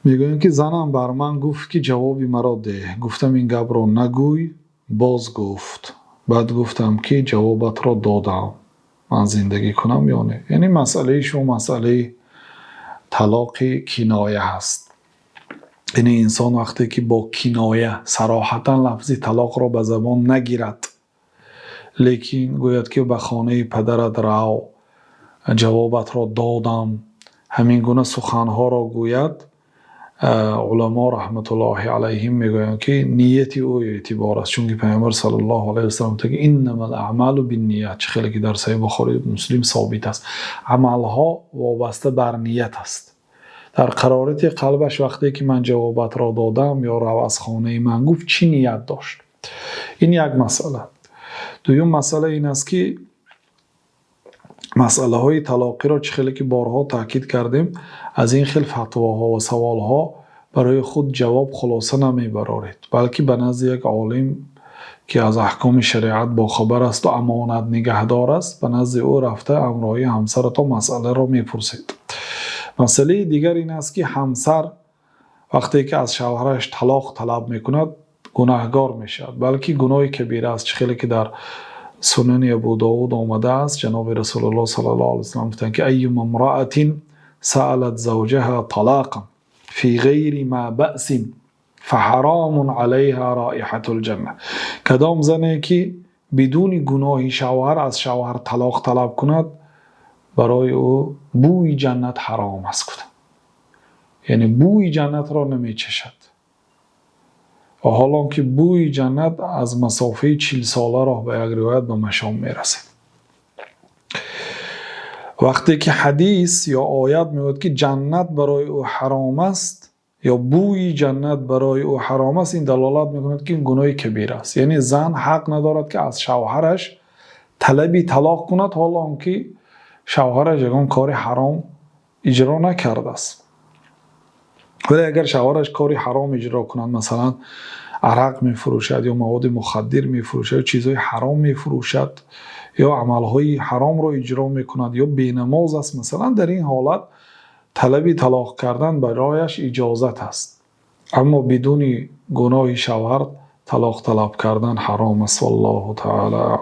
میگویم که زنم بر من گفت که جوابی مرا ده. گفتم این گپ را نگوی. باز گفت. بعد گفتم که جوابت را دادم. من زندگی کنم یا نه. یعنی مسئله شو مسئله طلاق کنایه هست. یعنی انسان وقتی که با کنایه صراحتا لفظی طلاق را به زبان نگیرد، لیکن گوید که به خانه پدرت رو، جوابت را دادم، همین گونه سخنها را گوید، علما رحمت الله علیهم میگویند که نیتی او اعتبار است. چون که پیامبر صلی الله علیه و سلم میگه انما الاعمال بالنیات، خیلی که در صحیح بخاری و مسلم ثابت است. عملها وابسته بر نیت است. در قرارت قلبش وقتی که من جوابت را دادم یا رو از خانه من گفت چی نیت داشت. این یک مسئله. دوم مسئله این است که مسئله های طلاقی را خیلی که بارها تاکید کردیم، از این خیلی فتواها و سوالها برای خود جواب خلاصه نمیبرید، بلکه به نزد یک عالم که از احکام شریعت با خبر است و امانت نگهدار است، به نزد او رفته امرای همسر تا مسئله را میپرسید. مسئله دیگر این است که همسر وقتی که از شوهرش طلاق طلب میکند گناهگار میشد، بلکه گناه کبیره است. خیلی که در سنن ابو داود آمده است، جناب رسول الله صلی الله علیه و سلم گفتند که ایما امرأة سألت زوجها طلاقا فی غیر ما بأس فحرام علیها رائحة الجنه. کدام زنی که بدون گناه شوهر از شوهر طلاق طلب کند، برای او بوی جنت حرام است. یعنی بوی جنت را نمی چشد. و حالا که بوی جنت از مسافه 40 ساله راه به یک روایت به مشام میرسه. وقتی که حدیث یا آیت میگوید که جنت برای او حرام است یا بوی جنت برای او حرام است، این دلالت میکند که این گناه کبیر است. یعنی زن حق ندارد که از شوهرش طلبی طلاق کند حالا که شوهرش یگان کار حرام اجرا نکرده است. ولی اگر شوهرش کاری حرام اجرا کند، مثلا عرق میفروشد یا مواد مخدر میفروشد یا چیزهای حرام میفروشد یا عملهای حرام رو اجرا میکند یا بینماز است، مثلا در این حالت طلبی طلاق کردن برایش اجازت است، اما بدون گناه شوهر طلاق طلب کردن حرام است. والله تعالی